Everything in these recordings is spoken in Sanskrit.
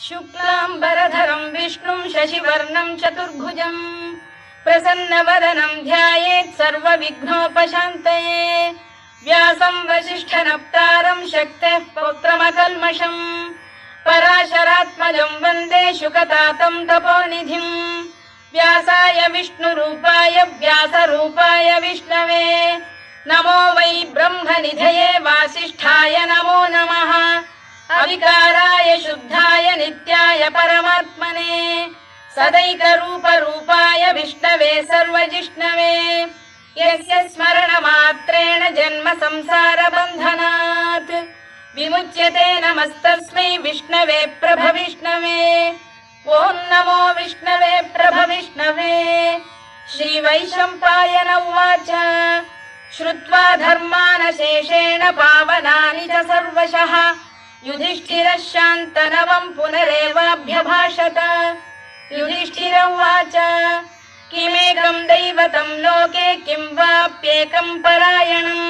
शुक्लाम्बरधरं विष्णुं शशिवर्णं चतुर्भुजं प्रसन्नवदनं ध्यायेत् सर्वविघ्नोपशान्तये। व्यासं वसिष्ठनप्तारं शक्तेः पौत्रमकल्मषं पराशरात्मजं वन्दे शुकतातं तपोनिधिं। व्यासाय विष्णुरूपाय व्यासरूपाय विष्णवे नमो वै ब्रह्मनिधये वासिष्ठाय नमो नमः। अविकाराय शुद्धाय नित्याय परमात्मने सदैकरूपरूपाय विष्णवे सर्वजिष्णवे यस्य स्मरणमात्रेण जन्म संसारबन्धनात् विमुच्यते। नमस्तस्मै विष्णवे प्रभविष्णवे। ॐ नमो विष्णवे प्रभविष्णवे। श्रीवैशम्पायन उवाच श्रुत्वा धर्मानशेषेण पावनानि च सर्वशः युधिष्ठिरः शान्तनवं पुनरेवाभ्यभाषत। युधिष्ठिर उवाच किमेकं दैवतं लोके किं वाप्येकं परायणं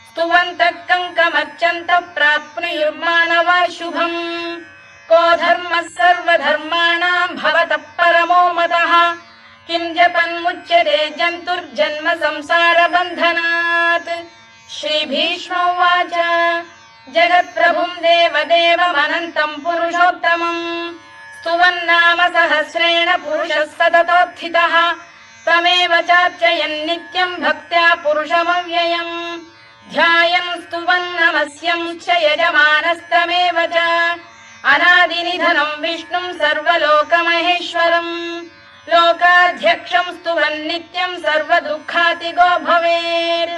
स्तुवन्तः कङ्कमर्चन्तः प्राप्नुयुर्मानवा शुभम्। को धर्मः सर्वधर्माणां भवतः परमो मतः किं जपन्मुच्यते जन्तुर्जन्म संसारबन्धनात्। श्रीभीष्म उवाच जगत्प्रभुं देवदेवमनन्तं पुरुषोत्तमं स्तुवन्नाम सहस्रेण पुरुषः सततोत्थितः तमेव चार्चयन् नित्यं भक्त्या पुरुषमव्ययम् ध्यायन् स्तुवन् नमस्यंश्च यजमानस्तमेव च अनादिनिधनं विष्णुं सर्वलोकमहेश्वरम् लोकाध्यक्षं स्तुवन् नित्यं सर्वदुःखातिगो भवेत्।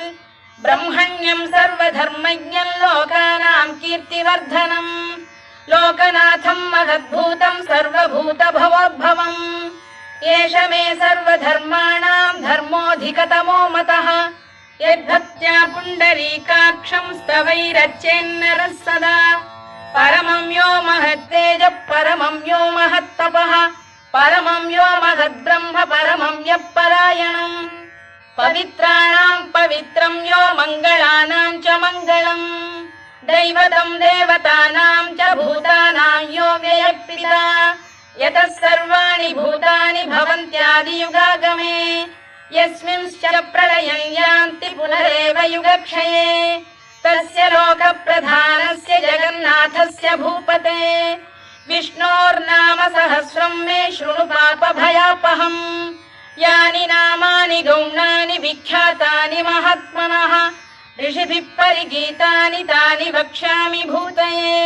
ब्रह्मण्यं सर्वधर्मज्ञं लोकानां कीर्तिवर्धनं लोकनाथं महद्भूतं सर्वभूतभवोद्भवम् एष मे सर्वधर्माणां धर्मोऽधिकतमो मतः यद्भक्त्या पुण्डरीकाक्षं स्तवैरच्चेन्नरः सदा। परमं यो महत्तेजः परमं यो महत्तपः परमं यो महद्ब्रह्म परमं यः परायणम् पवित्राणां पवित्रं यो मङ्गलानां च मङ्गलम् दैवतं देवतानां च भूतानां यो व्ययः यतः सर्वाणि भूतानि भवन्त्यादियुगागमे यस्मिंश्च प्रलयं यान्ति पुनरेव युगक्षये तस्य लोकप्रधानस्य जगन्नाथस्य भूपते विष्णोर्नाम सहस्रं मे शृणु पापभयापहम्। यानि नामानि गौणानि विख्यातानि महात्मनः ऋषिभिः परिगीतानि तानि वक्ष्यामि भूतये।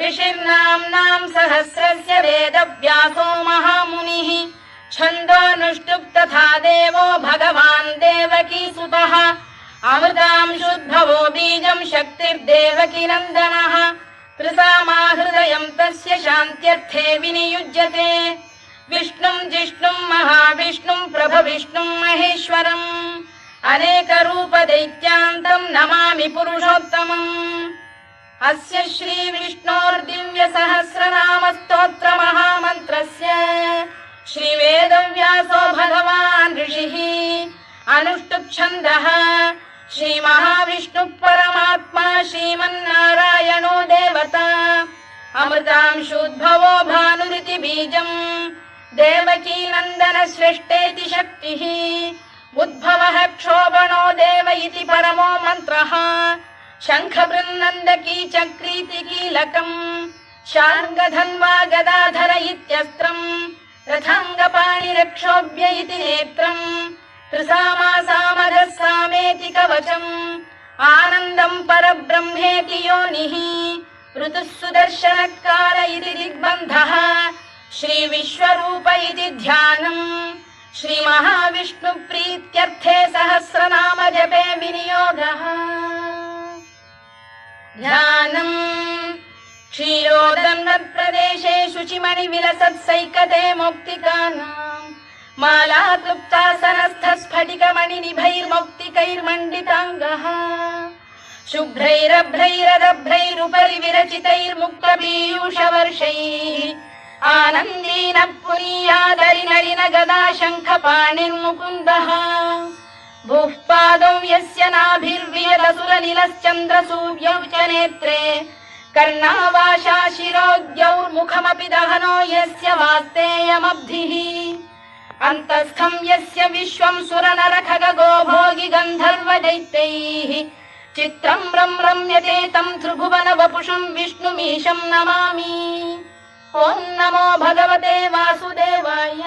ऋषिर्नाम्नां सहस्रस्य वेदव्यासो महामुनिः छन्दोऽनुष्टुप् तथा देवो भगवान् देवकीसुतः अमृतांशुद्भवो बीजं शक्तिर्देवकी नन्दनः त्रिसामा हृदयं तस्य शान्त्यर्थे विनियुज्यते। विष्णुं जिष्णुं महाविष्णुं प्रभविष्णुं महेश्वरम् अनेकरूपदैत्यान्तं नमामि पुरुषोत्तमम्। अस्य श्रीविष्णोर्दिव्यसहस्रनामस्तोत्रमहामन्त्रस्य श्रीवेदव्यासो भगवान् ऋषिः अनुष्टुप्-छन्दः श्रीमहाविष्णुः परमात्मा श्रीमन्नारायणो देवता अमृतांशुद्भवो भानुरिति बीजम् देवकी नन्दन श्रेष्ठेति शक्तिः उद्भवः क्षोभणो देव इति परमो मन्त्रः शङ्खबृन्नन्दकी चक्रीति कीलकम् शार्ङ्गधन्वा गदाधर इत्यस्त्रम् रथाङ्गपाणिरक्षोभ्य इति नेत्रम् त्रिसामा सामगः सामेति कवचम् आनन्दं परब्रह्मेति योनिः ऋतुः सुदर्शनकाल इति दिग्बन्धः श्रीविश्वरूप इति ध्यानम् श्रीमहाविष्णुप्रीत्यर्थे सहस्रनाम जपे विनियोगः। ध्यानम् क्षीरोदन्वत्प्रदेशे शुचिमणिविलसत्सैकते मौक्तिकानाम् मालाक्लुप्तासनस्थस्फटिकमणिनिभैर्मौक्तिकैर्मण्डिताङ्गः शुभ्रैरभ्रैरदभ्रैरुपरि विरचितैर्मुक्तपीयूषवर्षैः आनन्दीनः पुनीयादरिनरिन गदा शङ्खपाणिर्मुकुन्दः भूः पादौ यस्य नाभिर्वियदसुरनिलश्चन्द्रसूर्यौ च नेत्रे कर्णावाशा शिरोद्यौर्मुखमपि दहनो यस्य वास्तेयमब्धिः अन्तस्थं यस्य विश्वं सुरनरखगो भोगि गन्धर्वदैत्यैः चित्रं रम्यते तं त्रिभुवन वपुषं विष्णुमीशं नमामि। ॐ नमो भगवते वासुदेवाय।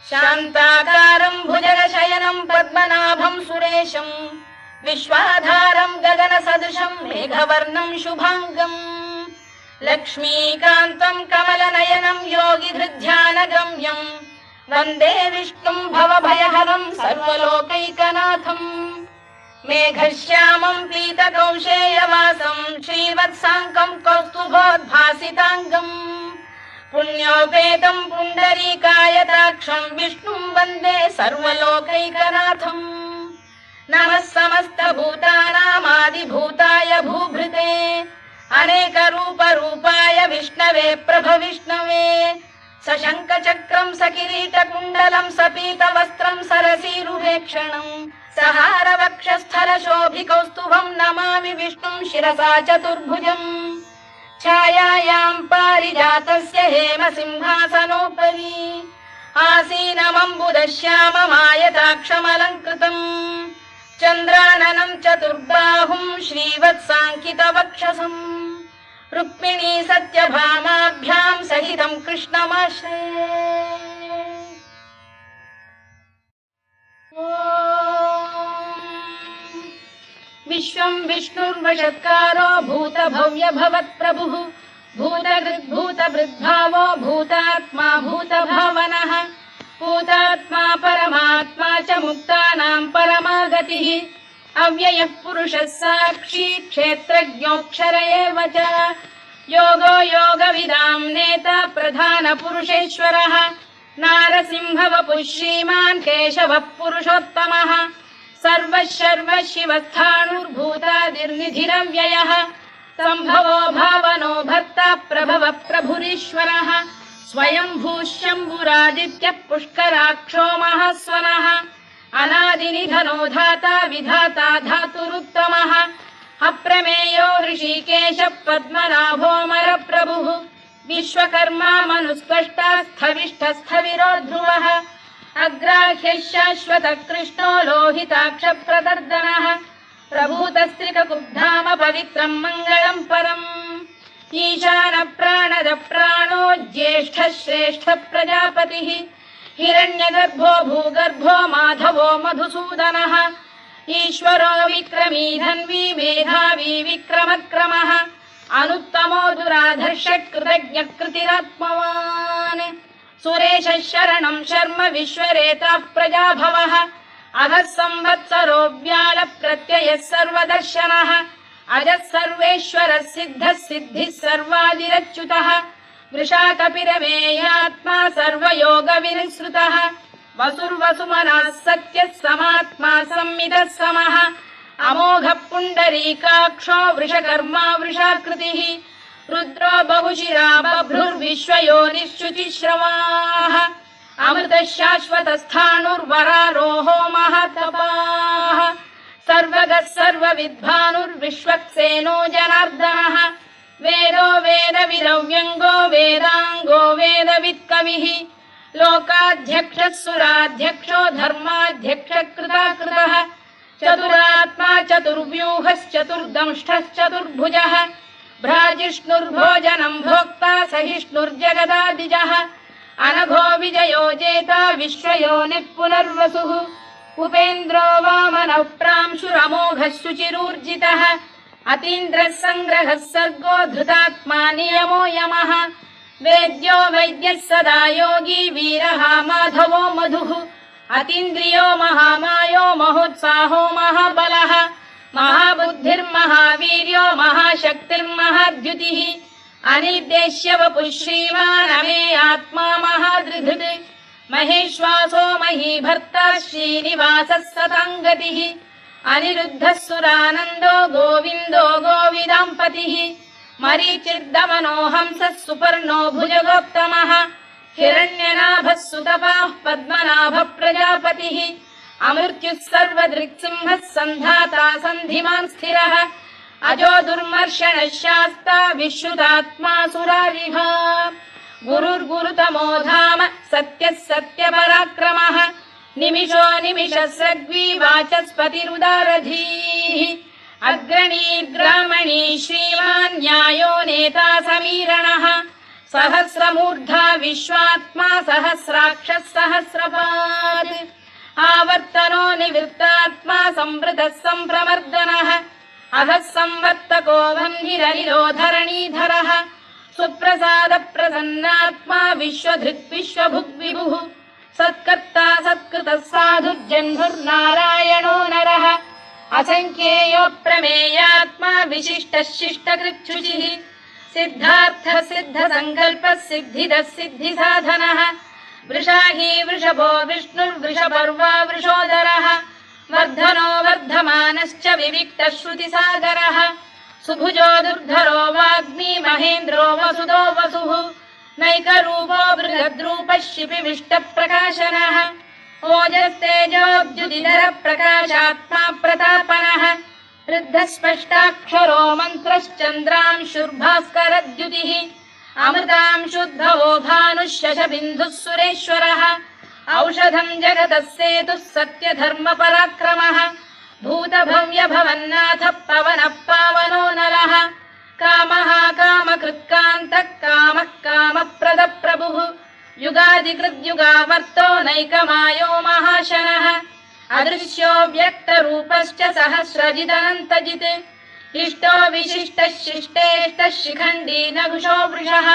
शान्ताकारं भुजगशयनं पद्मनाभं सुरेशं विश्वाधारं गगनसदृशं मेघवर्णं शुभाङ्गम् लक्ष्मीकान्तं कमलनयनं योगिधृध्यानगम्यं वन्दे विष्णुं भवभयहरं सर्वलोकैकनाथम् मेघश्यामं पीतकौशेयवासं श्रीवत्साङ्कं कौस्तुभोद्भासिताङ्गम् पुण्योपेतं पुण्डरीकायताक्षं विष्णुं वन्दे सर्वलोकैकनाथम् नमः समस्तभूतानामादिभूताय भूभृते अनेकरूपरूपाय विष्णवे प्रभविष्णवे सशङ्खचक्रं सकिरीटकुण्डलं सपीतवस्त्रं सरसीरुहेक्षणं सहारवक्षस्थलशोभिकौस्तुभं नमामि विष्णुं शिरसा चतुर्भुजम् छायायां पारिजातस्य हेमसिंहासनोपरि आसीनमम्बुदश्याममायताक्षमलङ्कृतम् चन्द्राननं चतुर्बाहुं श्रीवत्साङ्कितवक्षसम् रुक्मिणी सत्यभामाभ्यां सहितं कृष्णमाश्रये। विश्वं विष्णुर्वषत्कारो भूतभव्य भवत्प्रभुः भूतभृद्भावो भूतात्मा भूतभावनः भूतात्मा परमात्मा च मुक्तानां परमागतिः अव्ययः पुरुषः साक्षी क्षेत्रज्ञोऽक्षर एव च योगो योगविदां नेता प्रधानपुरुषेश्वरः नारसिंहवपुः श्रीमान् केशवः पुरुषोत्तमः सर्वशर्व शिवस्थाणुर्भूतादिर्निधिरव्ययः सम्भवो भावनो भर्ता प्रभवः प्रभुरीश्वरः स्वयंभूः शम्भुरादित्यः पुष्कराक्षो महास्वनः अनादिनिधनो धाता विधाता धातुरुत्तमः अप्रमेयो ऋषिकेशः पद्मनाभोऽमरप्रभुः विश्वकर्मा मनुस्पष्टा स्थविष्ठस्थविरो ध्रुवः अग्राह्यः शाश्वतः कृष्णो लोहिताक्षप्रदर्दनः प्रभूतस्त्रिककुब्धाम पवित्रं मङ्गलं परम् ईशान प्राणद प्राणो ज्येष्ठः श्रेष्ठः प्रजापतिः हिरण्यगर्भो भूगर्भो माधवो मधुसूदनः ईश्वरो विक्रमी धन्वी मेधावी विक्रमक्रमः अनुत्तमो दुराधर्षः कृतज्ञः कृतिरात्मवान् सुरेशः शरणं शर्म विश्वरेताः प्रजाभवः अघः संवत्सरो व्याल प्रत्ययः सर्वदर्शनः अजः सर्वेश्वरः सिद्धः सिद्धिः सर्वादिरच्युतः वृषाकपिरमेयात्मा सर्वयोगविनिसृतः वसुर्वसुमनः सत्यः समात्मा संमितः समः अमोघः पुण्डरीकाक्षो वृषकर्मा वृषाकृतिः रुद्रो बहुशिरा बभ्रुर्विश्वयोनिश्चुतिश्रवाः अमृतः शाश्वतस्थाणुर्वरारोहो महातपाः सर्वगः सर्वविद्भानुर्विश्वक्सेनो जनार्दनः वेदो वेदविदव्यङ्गो वेदाङ्गो वेदवित्कविः लोकाध्यक्षः सुराध्यक्षो धर्माध्यक्षः कृताकृतः चतुरात्मा चतुर्व्यूहश्चतुर्दंष्टश्चतुर्भुजः भ्राजिष्णुर्भोजनं भोक्ता सहिष्णुर्जगदादिजः अनघो विजयो जेता विश्वयोनिः पुनर्वसुः उपेन्द्रो वामनः प्रांशुरमोघः शुचिरूर्जितः अतीन्द्रः सङ्ग्रहः सर्गो धृतात्मा नियमो यमः वेद्यो वैद्यः सदा योगी वीरः माधवो मधुः अतीन्द्रियो महामायो महोत्साहो महाबलः महाबुद्धिर्महावीर्यो महाशक्तिर्महाद्युतिः अनिर्देश्य वपुः श्रीमान् अमे आत्मा महाधृधृत् महेश्वासो महीभर्ता श्रीनिवासः सताङ्गतिः अनिरुद्धः सुरानन्दो गोविन्दो गोविदाम्पतिः मरीचिर्दमनो हंसः सुपर्णो भुजगोत्तमः हिरण्यनाभः सुतपाः पद्मनाभः प्रजापतिः अमृत्युः सर्वदृक्सिंहः सन्धाता सन्धिमान् स्थिरः अजो दुर्मर्षणः शास्ता विश्रुतात्मा सुरारिः गुरुर्गुरुतमो धाम सत्यः सत्यपराक्रमः निमिषो निमिषस्रग्वी वाचस्पतिरुदारधीः अग्रणीर्ग्रामणी श्रीमान् न्यायो नेता समीरणः सहस्रमूर्धा विश्वात्मा सहस्राक्षः सहस्रपात् आवर्तनो निवृत्तात्मा संवृतः सम्प्रमर्दनः अधः संवर्तको वह्निरनिरो धरणीधरः सुप्रसाद प्रसन्नात्मा विश्वधृक् विश्वभुग्विभुः सत्कर्ता सत्कृतः साधुर्जह्नुर्नारायणो नरः असंख्येयो प्रमेयात्मा विशिष्टः शिष्टकृच्छुचिः सिद्धार्थः सिद्धसङ्कल्पः सिद्धिदः सिद्धिसाधनः वृषाही वृषभो विष्णुर्वृषपर्वा वृषोदरः वर्धनो वर्धमानश्च विविक्तः श्रुतिसागरः सुभुजो दुर्धरो वाग्मी महेन्द्रो वसुदो वसुः नैकरूपो बृहद्रूपः शिपिविष्टप्रकाशनः ओजस्तेजोद्युदिधरः प्रकाशात्मा प्रतापनः वृद्धस्पष्टाक्षरो मन्त्रश्चन्द्रांशुर्भास्करद्युतिः अमृतांशुद्धवो भानुः शशबिन्दुः सुरेश्वरः औषधम् जगतः सेतुः सत्यधर्मपराक्रमः भूतभव्यभवन्नाथः पवनः पावनो नरः कामः कामकृत्कान्तः कामः कामप्रदप्रभुः युगादिकृद्युगावर्तो नैकमायो महाशनः अदृश्यो व्यक्तरूपश्च सहस्रजिदनन्तजित् इष्टो विशिष्टः शिष्टेष्टः शिखण्डी नहुषो वृषः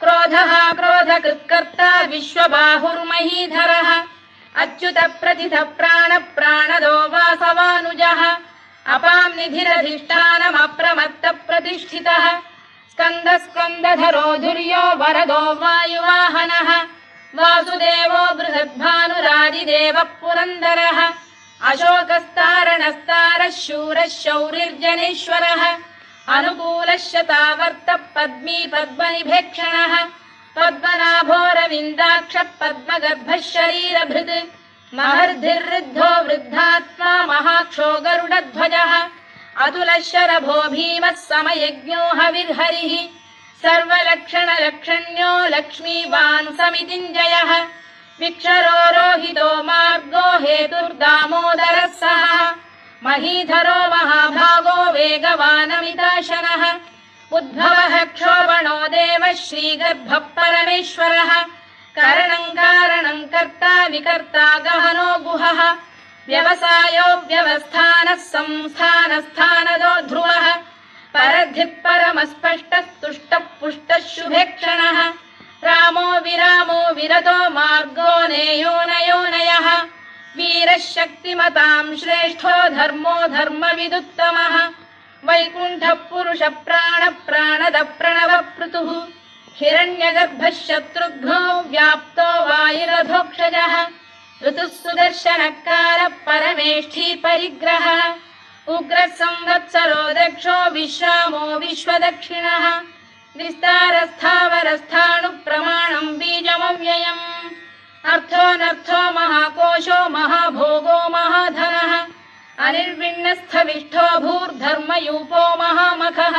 क्रोधः क्रोधकृत्कर्ता विश्वबाहुर्महीधरः अच्युत प्रतिथ प्राण प्राणदो वासवानुजः अपां निधिरधिष्ठानमप्रमत्त प्रतिष्ठितः स्कन्द स्कन्दधरो धुर्यो वरदो वायुवाहनः वासुदेवो बृहद्भानुरादिदेवः पुरन्दरः अशोकस्तारणस्तारः शूरः शौरिर्जनेश्वरः अनुकूलः शतावर्तः पद्मी पद्मनिभेक्षणः पद्मनाभोरविन्दाक्षः पद्मगर्भः शरीरभृत् महर्धिर्वृद्धो वृद्धात्मा महाक्षो गरुडध्वजः अतुलः शरभो भीमः समयज्ञो हविर्हरिः सर्वलक्षणलक्षण्यो लक्ष्मीवान् समितिञ्जयः विक्षरो रोहितो मार्गो हेतुर्दामोदरः सः महीधरो महाभागो वेगवानमिताशनः उद्भवः क्षोभणो देवः श्रीगर्भः परमेश्वरः करणम् कारणम् कर्ता विकर्ता गहनो गुहः व्यवसायो व्यवस्थानः संस्थानस्थानदो ध्रुवः परद्धिः परमस्पष्टः तुष्टः पुष्टः शुभेक्षणः रामो विरामो विरतो मार्गो नेयोनयोनयः वीरः शक्तिमताम् श्रेष्ठो धर्मो धर्मविदुत्तमः वैकुण्ठः पुरुष प्राण प्राणद प्रणव पृतुः हिरण्यगर्भः शत्रुघ्नो व्याप्तो वायुरधोक्षजः ऋतुः सुदर्शनकारः परमेष्ठी परिग्रहः उग्रः संवत्सरो दक्षो विश्रामो विश्वदक्षिणः विस्तारस्थावरस्थाणुः प्रमाणम् बीजमव्ययम् अर्थोऽनर्थो महाकोशो महाभोगो महाधनः अनिर्विण्णस्थविष्ठो भूर्धर्मयूपो महामखः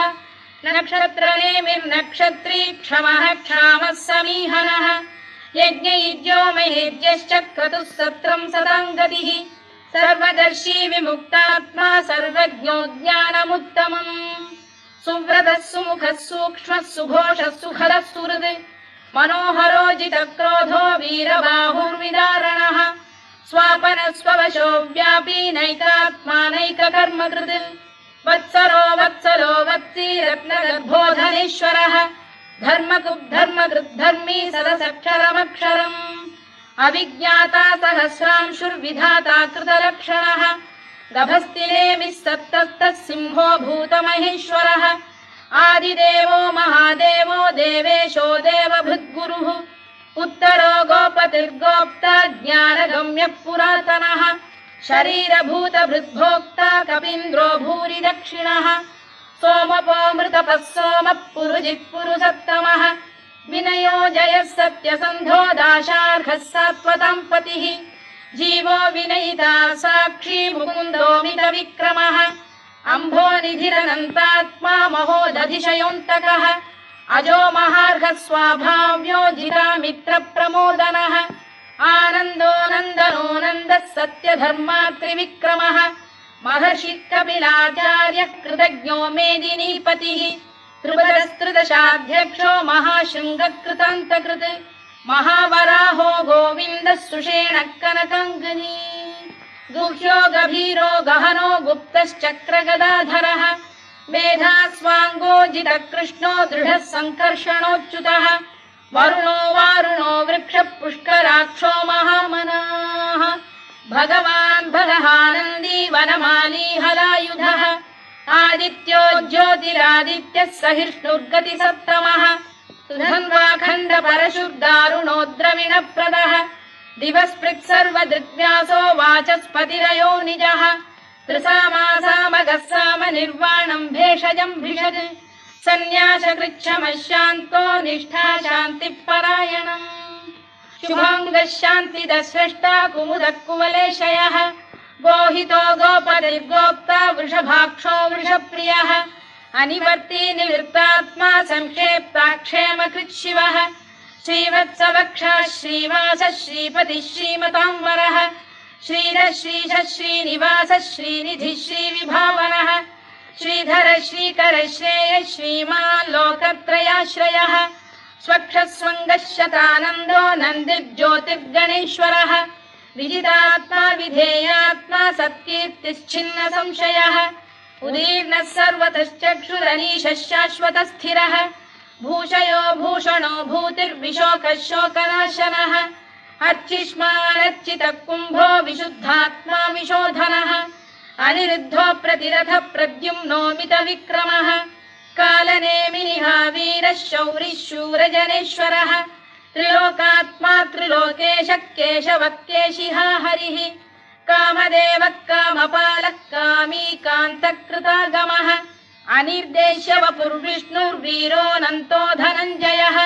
नक्षत्रनेमिर्नक्षत्री क्षमः क्षामः समीहनः यज्ञयुज्यो महेज्यश्च क्रतुः सत्रम् सदाम् गतिः सर्वदर्शी विमुक्तात्मा सर्वज्ञो ज्ञानमुत्तमम् सुव्रतः सुमुखः सूक्ष्मः सुघोषः सुखदः सुहृद् मनोहरो जितक्रोधो वीरबाहुर्विदारणः स्वापनः स्ववशो व्यापी नैकात्मा नैककर्मकृत् वत्सरो वत्सलो वत्सी रत्नगर्भोधनेश्वरः धर्मकृद्धर्मी सदसक्षरमक्षरम् अविज्ञाता सहस्रांशुर्विधाता कृतलक्षणः गभस्तिनेमिः सप्तस्तः सिंहो भूतमहेश्वरः आदिदेवो महादेवो देवेशो देवभृद्गुरुः उत्तरो गोपतिर्गोप्ता ज्ञानगम्यः पुरातनः शरीरभूतभृद्भोक्ता कपीन्द्रो भूरि दक्षिणः सोमपोऽमृतपः सोमः पुरुजिः पुरुषत्तमः विनयो जयः सत्यसन्धो दाशार्हः सात्वताम् पतिः जीवो विनयिता साक्षी मुकुन्दो मितविक्रमः अम्भोनिधिरनन्तात्मा महोदधिशयोऽन्तकः अजो महार्घः स्वाभाव्यो जितामित्रप्रमोदनः आनन्दो नन्दनो नन्दः सत्यधर्मात्रिविक्रमः महर्षि कपिलाचार्यः कृतज्ञो मेदिनीपतिः त्रिपुरस्त्रिदशाध्यक्षो महाशृङ्गकृतान्तकृत् महावराहो गोविन्दः सुषेणः कनकाङ्गनी गुह्यो गभीरो गहनो गुप्तश्चक्रगदाधरः मेधास्वाङ्गो जितकृष्णो दृढः सङ्कर्षणोच्युतः वरुणो वारुणो वृक्षः पुष्कराक्षो महामनाः भगवान् भगहानन्दी वनमाली हलायुधः आदित्यो ज्योतिरादित्यः सहिष्णुर्गतिसत्तमः सुधन्वाखण्ड परशुर्दारुणो द्रविणप्रदः दिवस्पृक् सर्वदृग्व्यासो वाचस्पतिरयो निजः त्रिसामासामगः साम निर्वाणम् भेषजम् भिषज सन्न्यासकृच्छमशान्तो निष्ठा शान्तिपरायणम् शुभाङ्गः शान्तिदस्रष्टा कुमुदः कुवलेशयः गोहितो गोपतिर्गोप्ता वृषभाक्षो वृषप्रियः अनिवर्ती निवृत्तात्मा संक्षेप्ताक्षेमकृत् शिवः श्रीवत्सवक्षः श्रीवासः श्रीपतिः श्रीमताम्बरः श्रीधः श्रीशः श्रीनिवासः श्रीनिधिः श्रीविभावनः श्रीधर श्रीकर श्रेयः श्रीमान् लोकत्रयाश्रयः स्वक्षः स्वङ्गः शतानन्दो नन्दिर्ज्योतिर्गणेश्वरः विजितात्मा विधेयात्मा सत्कीर्तिश्चिन्न संशयः उदीर्णः सर्वतश्चक्षुरनीशः शाश्वतः स्थिरः भूषयो भूषणो भूतिर्विशोकः शोकनाशनः अर्चिष्मानर्चितः कुम्भो विशुद्धात्मा विशोधनः अनिरुद्धो प्रतिरथ प्रद्युम्नो मितविक्रमः कालनेमिनिः वीरः शौरिः शूरजनेश्वरः त्रिलोकात्मा त्रिलोकेशः केशवः केशिः हरिः कामदेवः कामपालः कामी कान्तकृतागमः अनिर्देश्य वपुर्विष्णुर्वीरोऽनन्तो धनञ्जयः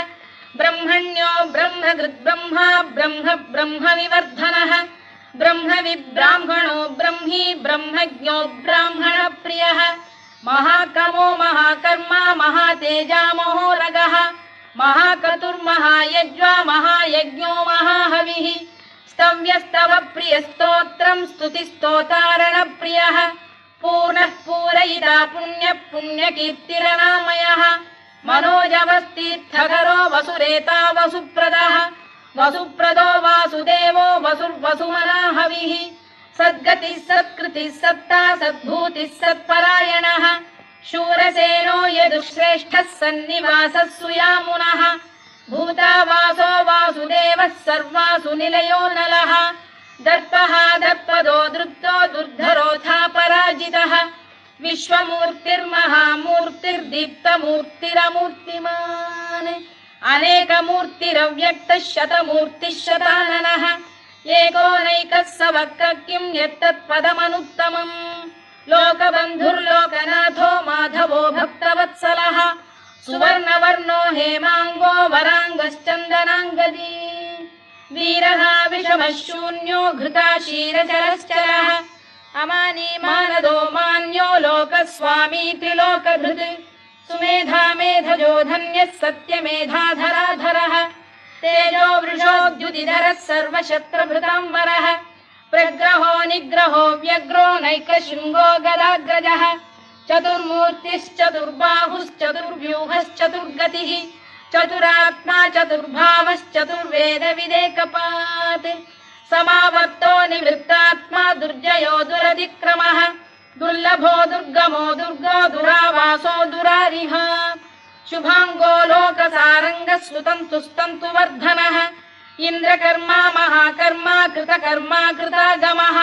ब्रह्मण्यो ब्रह्मकृद्ब्रह्मा ब्रह्म ब्रह्मविवर्धनः ब्रह्मविब्राह्मणो ब्रह्मी ब्रह्मज्ञो ब्राह्मणप्रियः महाकमो महाकर्मा महातेजा महोरगः महाक्रतुर्महायज्वा महायज्ञो महाहविः स्तव्यस्तव प्रियस्तोत्रम् स्तुतिस्तोतारणप्रियः पूर्णः पूरयिता पुण्यः पुण्यकीर्तिरनामयः मनोजवस्तीर्थकरो वसुरेता वसुप्रदः वसुप्रदो वासुदेवो वसुर्वसुमनाहविः सद्गतिः सत्कृतिः सत्ता सद्भूतिः सत्परायणः शूरसेनो यदुश्रेष्ठः सन्निवासः सुयामुनः भूतावासो वासुदेवः सर्वासु निलयो नलः दर्पः दर्पदो दृप्तो दुर्धरोऽथा पराजितः विश्वमूर्तिर्महामूर्तिर्दीप्तमूर्तिरमूर्तिमान् अनेकमूर्तिरव्यक्तः शतमूर्तिः शताननः एकोनैकः स वक्र किं यत्तत्पदमनुत्तमम् लोकबन्धुर्लोकनाथो माधवो भक्तवत्सलः सुवर्णवर्णो हेमाङ्गो वराङ्गश्चन्दनाङ्गदी वीरः विषमः शून्यो घृताशीरचरश्चरः अमानी मानदो मान्यो लोकस्वामी त्रिलोकधृत् सुमेधा मेधजो धन्यः सत्यमेधाधराधरः तेजो वृषोद्युतिधरः सर्वशत्रभृताम्बरः प्रग्रहो निग्रहो व्यग्रो नैकशृङ्गो गदाग्रजः चतुर्मूर्तिश्चतुर्बाहुश्चतुर्व्यूहश्चतुर्गतिः चतुरात्मा चतुर्भावश्चतुर्वेदविदेकपात् समावर्तो निवृत्तात्मा दुर्जयो दुरतिक्रमः दुर्लभो दुर्गमो दुर्गो दुरावासो दुरारिः शुभाङ्गो लोकसारङ्गः स्तुतन्तु वर्धनः इन्द्रकर्मा महाकर्मा कृतकर्मा कृतागमः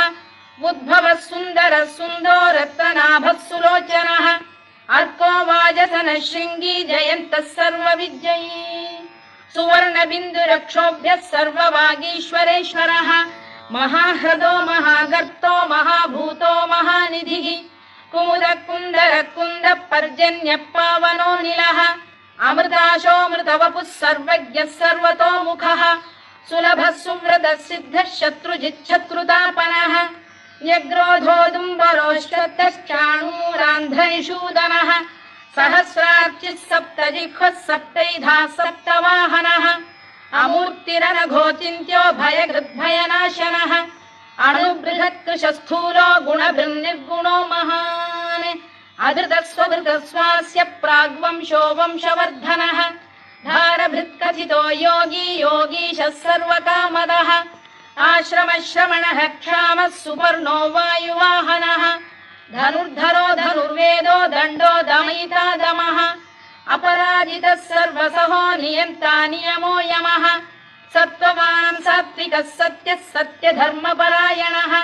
उद्भवः सुन्दरः सुन्दो रत्ननाभः सुलोचनः अर्को वाजसनः शृङ्गी जयन्तः सर्वविजयी सुवर्णबिन्दुरक्षोभ्यः सर्ववागीश्वरेश्वरः महाह्रदो महागर्तो महाभूतो महानिधिः कुमुदः कुन्दरः कुन्दः पर्जन्यः पावनो निलः अमृताशोऽमृतवपुः सर्वज्ञः सर्वतोमुखः सुलभः सुव्रतः सिद्धः शत्रुजिच्छत्रुतापनः न्यग्रोधोदुम्बरोश्वत्तश्चाणूर सप्तमूलान्ध्रनिषूदनः सहस्रार्चिः सप्तजिह्वः सप्तैधा सप्तवाहनः अमूर्तिरनघोचिन्त्यो भयकृद्भयनाशनः अणुबृहत्कृशस्थूलो गुणभृन्निर्गुणो महान् अधृतस्वधृतस्वास्य प्राग्वंशो वंशवर्धनः धारभृत्कथितो योगी योगीशः सर्वकामदः आश्रमश्रमणः क्षामः सुपर्णो वायुवाहनः धनुर्धरो धनुर्वेदो दण्डो दमयिता दमः अपराजितः सर्वसहो नियन्ता नियमो यमः सत्त्ववान् सात्विकः सत्यः सत्यधर्मपरायणः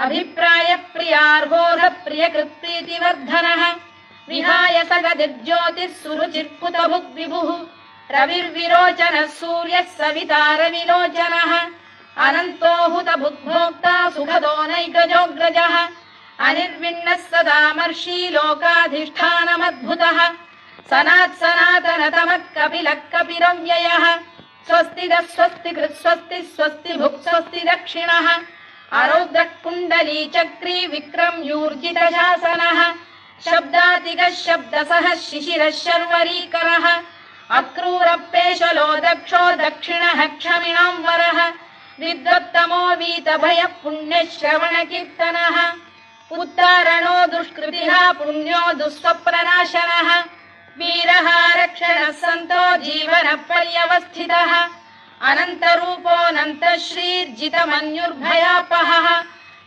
अभिप्रायप्रियार्होः प्रियकृत्प्रीतिवर्धनः विहाय सगदिर्ज्योतिः सुरुचिर्कुतभुग्विभुः रविर्विरोचनः सूर्यः सविता रविलोचनः अनन्तो हुतभुग्भोक्ता सुखदो नैकजोऽग्रजः अनिर्विण्णः सदामर्षी लोकाधिष्ठानमद्भुतः सनातनतमः कपिलः कपिरव्ययः स्वस्तिदः स्वस्तिकृत् स्वस्ति स्वस्ति भुक् स्वस्ति दक्षिणः आरौद्रः कुण्डली चक्री विक्रम्यूर्जितशासनः शब्दातिगः शब्दसः शिशिरः शर्वरीकरः अक्रूरपेशलो दक्षो दक्षिणः क्षमिणाम्बरः विद्वत्तमो वीतभयः पुण्यश्रवणकीर्तनः उत्तारणो दुष्कृतिः पुण्यो दुःस्वप्ननाशनः वीरः रक्षणः सन्तो जीवनपर्यवस्थितः अनन्तरूपोऽनन्तश्रीर्जितमन्युर्भयापहः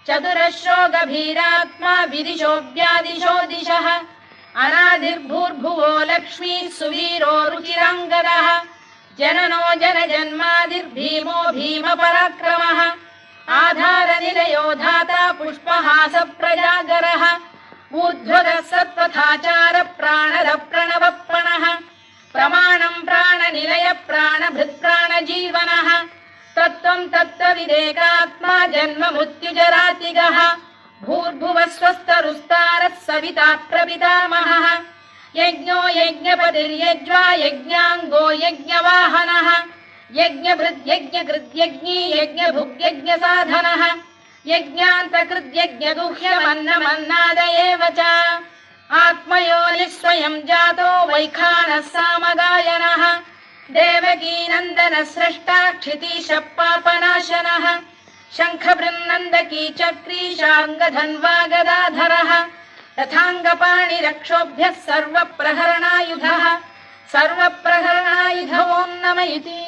चतुरश्रो गभीरात्मा विदिशो व्यादिशो दिशः अनादिर्भूर्भुवो लक्ष्मी सुवीरो रुचिराङ्गदः जननो जनजन्मादिर्भीमो भीमपराक्रमः आधारनिलयो धाता पुष्पहास प्रजागरः ऊर्ध्वगः सत्त्वथाचार प्राणद प्रणवप्रणः प्रमाणं प्राणनिलय प्राणभृत्प्राणजीवनः तत्त्वं तत्त्वविदेकात्मा जन्म मृत्युजरातिगः भूर्भुवः स्वस्तरुस्तारः सविता प्रपितामहः यज्ञो यज्ञपतिर्यज्वा यज्ञाङ्गो यज्ञवाहनः यज्ञभृद्यज्ञकृद्यज्ञी यज्ञभुग्यज्ञसाधनः यज्ञान्तकृद्यज्ञगुह्यमन्नमन्नाद एव च आत्मयोनिः स्वयं जातो वैखानः सामगायनः देवकीनन्दनः स्रष्टा क्षितीशः पापनाशनः शङ्खबृन्नन्दकी चक्री शार्ङ्गधन्वा गदाधरः रथाङ्गपाणिरक्षोभ्यः सर्वप्रहरणायुधः सर्वप्रहरणायुध ॐ नम इति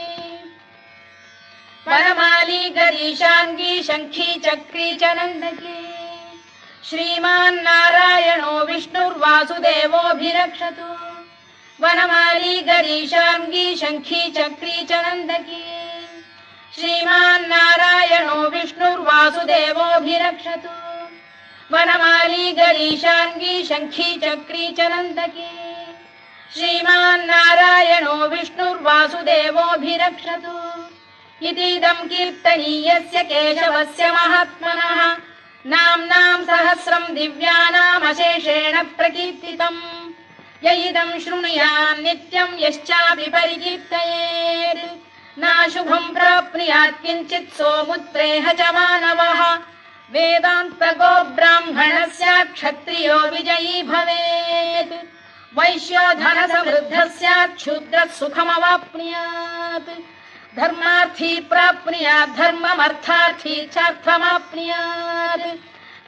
वनमाली गरीशाङ्गी शङ्खी चक्री च नन्दकी श्रीमान्नारायणो विष्णुर्वासुदेवोऽभिरक्षतु वनमाली गरीशाङ्गी शङ्खी चक्री च नन्दकी श्रीमान्नारायणो विष्णुर्वासुदेवोऽभिरक्षतु वनमाली गरीशाङ्गी शङ्खी चक्री च नन्दकी श्रीमान्नारायणो विष्णुर्वासुदेवोऽभिरक्षतु इतीदं कीर्तनीयस्य केशवस्य महात्मनः नाम्नां सहस्रं दिव्यानामशेषेण प्रकीर्तितम् य इदं शृणुयात् नित्यं यश्चापि परिकीर्तयेत् नाशुभं प्राप्नुयात् किञ्चित् सोमुत्रेह च मानवः वेदान्तको ब्राह्मणः स्यात् क्षत्रियो विजयी भवेत् वैश्यो धनसमृद्धः स्यात् शूद्रः सुखमवाप्नुयात् धर्मार्थी प्राप्नुयात् धर्ममर्थार्थी चार्थमाप्नुयात्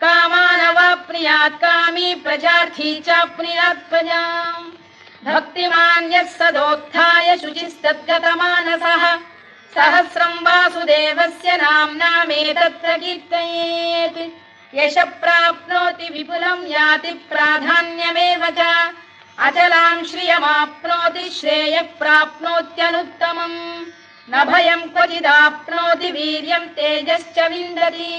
कामानवाप्नुयात् कामी प्रजार्थी चाप्नुयात् प्रजाम् भक्तिमान् यः सदोत्थाय शुचिस्तद्गतमानसः सहस्रं वासुदेवस्य नाम्नामेतत्र कीर्तयेत् यशः प्राप्नोति विपुलं याति प्राधान्यमेव च अचलां श्रियमाप्नोति श्रेयः प्राप्नोत्यनुत्तमम् न भयं क्वचिदाप्नोति वीर्यं तेजश्च विन्दति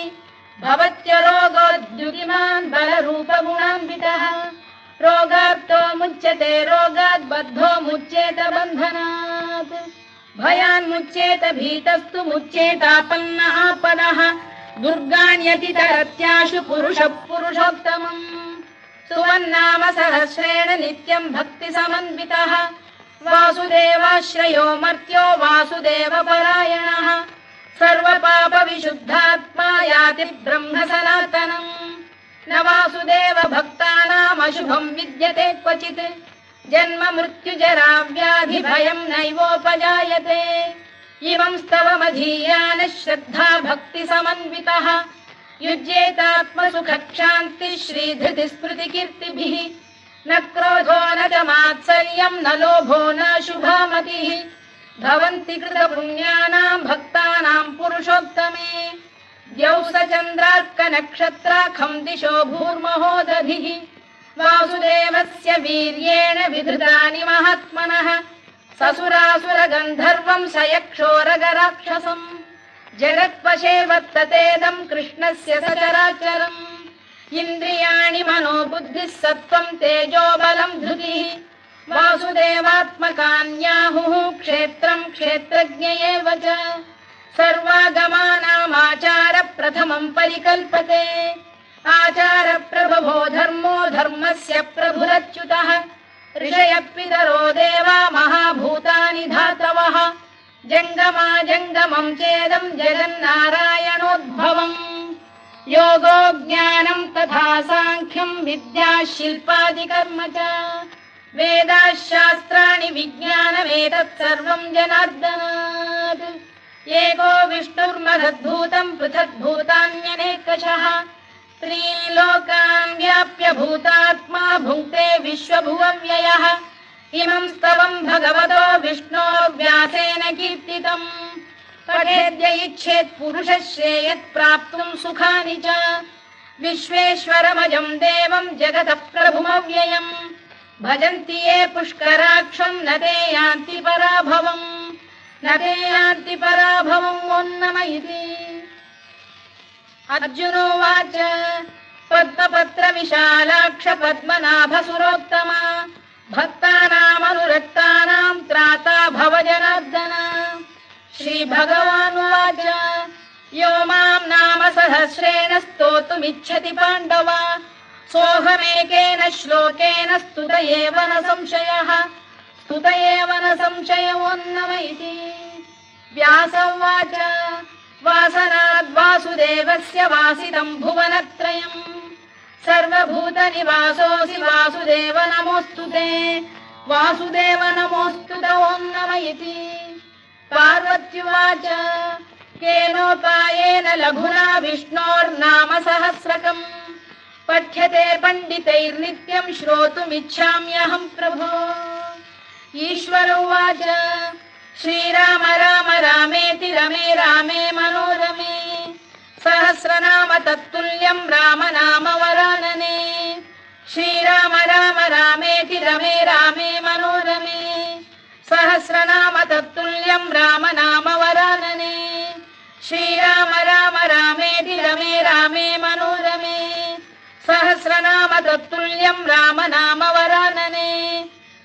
भवत्य रोगोद्युतिमान् बलरूपगुणान्वितः रोगार्तो मुच्यते रोगात् बद्धो मुच्येत बन्धनात् भयान्मुच्येत भीतस्तु मुच्येतापन्न आपदः दुर्गाण्यतितरत्याशु पुरुषः पुरुषोत्तमम् सुवन्नाम सहस्रेण नित्यं भक्तिसमन्वितः वासुदेवाश्रयो मर्त्यो वासुदेवपरायणः सर्वपापविशुद्धात्मा याति ब्रह्म सनातनम् न वासुदेव भक्तानाम् शुभं विद्यते क्वचित् जन्म मृत्युजरा व्याधि भयं नैवोपजायते इमं स्तवमधीयानः श्रद्धा भक्ति समन्वितः युज्येतात्मसुखक्षान्तिः श्रीधृतिस्मृतिकीर्तिभिः न क्रोधो न च मात्सर्यं न लोभो न शुभामतिः भवन्ति कृतपुण्यानां भक्तानां पुरुषोत्तमे द्यौः स चन्द्रार्कनक्षत्राखं दिशो भूर्महोदधिः वासुदेवस्य वीर्येण विधृतानि महात्मनः ससुरासुरगन्धर्वं स यक्षोरगराक्षसम् जगत्वशे वर्ततेदं कृष्णस्य सचराचरम् इन्द्रियाणि मनो बुद्धिः सत्त्वं तेजो बलं धृतिः वासुदेवात्मकान्याहुः क्षेत्रं क्षेत्रज्ञ एव च सर्वागमानामाचार प्रथमं परिकल्पते आचार प्रभवो धर्मो धर्मस्य प्रभुरच्युतः ऋषयः पितरो देवा महाभूतानि धातवः जङ्गमा जङ्गमं चेदं जगन्नारायणोद्भवम् योगो ज्ञानं तथा साङ्ख्यं विद्या शिल्पादिकर्म च वेदाः शास्त्राणि विज्ञानमेतत् सर्वं जनार्दनात् एको विष्णुर्महद्भूतं पृथग्भूतान्यनेकशः त्रीन् लोकान् व्याप्य भूतात्मा भुङ्क्ते विश्वभुवव्ययः इमं स्तवं भगवतो विष्णोः व्यासेन कीर्तितम् पठेद्य इच्छेत् पुरुषः श्रेयत् प्राप्तुं सुखानि च विश्वेश्वरमजं देवं जगतः प्रभुमव्ययम् भजन्ति ये पुष्कराक्षं न ते यान्ति पराभवम् नम इति अर्जुनोवाच पद्मपत्र विशालाक्ष पद्मनाभसुरोत्तमा भक्तानामनुरक्तानां त्राता भव जनार्दन श्रीभगवानुवाच यो मां नाम सहस्रेण स्तोतुमिच्छति पाण्डव सोऽहमेकेन श्लोकेन स्तुत एव न संशयो नम इति व्यास उवाच वासनाद् वासुदेवस्य वासितं भुवनत्रयम् सर्वभूतनिवासोऽसि वासुदेव नमोऽस्तु ते वासुदेव नमोऽस्तु ते ॐ नम इति पार्वत्युवाच केनोपायेन लघुना विष्णोर्नाम सहस्रकम् पठ्यते पण्डितैर्नित्यं श्रोतुमिच्छाम्यहं प्रभो ईश्वर उवाच श्रीराम राम रामेति रमे रामे मनोरमे सहस्रनाम तत्तुल्यं राम नाम वरानने श्रीराम राम रामेति रमे रामे मनोरमे सहस्रनाम तत्तुल्यं राम नाम वरानने श्रीराम राम रामेति रमे रामे मनोरमे सहस्रनाम तत्तुल्यं राम नाम वरानने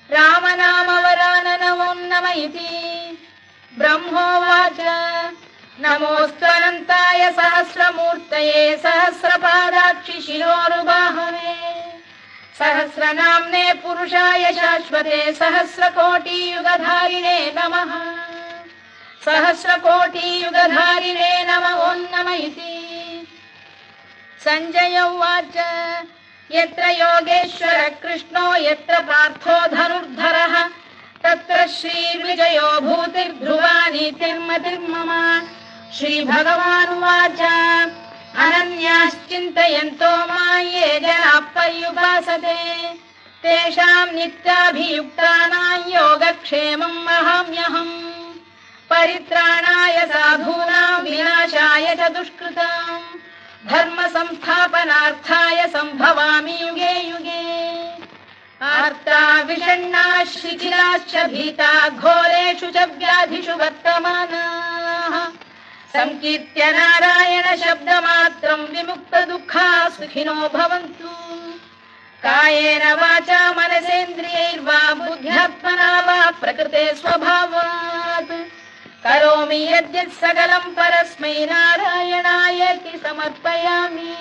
राम नाम वरानन ॐ नम इति ब्रह्मोवाच नमोऽस्त्वनन्ताय सहस्रमूर्तये सहस्रपादाक्षि शिरोरुबाहवे सहस्रनाम्ने पुरुषाय शाश्वते सहस्रकोटियुगधारिणे नमः सहस्रकोटियुगधारिणे नमः ॐ नम इति सञ्जय उवाच यत्र योगेश्वर कृष्णो यत्र पार्थो धनुर्धरः तत्र श्रीविजयो भूतिर्ध्रुवा नीतिर्मतिर्मम श्रीभगवानुवाच अनन्याश्चिन्तयन्तो मां ये जनाः पर्युपासते तेषां नित्याभियुक्तानां योगक्षेमं वहाम्यहम् परित्राणाय साधूनां विनाशाय च दुष्कृतां धर्म संस्थापनार्थाय संभवामि युगे युगे आर्ता विषण्णा शिथिलाश्च भीता घोरेषु च व्याधिषु वर्तमानाः संकीर्त्य नारायण शब्दमात्रं विमुक्तदुःखाः सुखिनो भवन्तु कायेन वाचा मनसेन्द्रियैर्वा बुद्ध्यात्मना वा प्रकृते स्वभावात् करोमि यद्यत् सकलं परस्मै नारायणायेति समर्पयामि।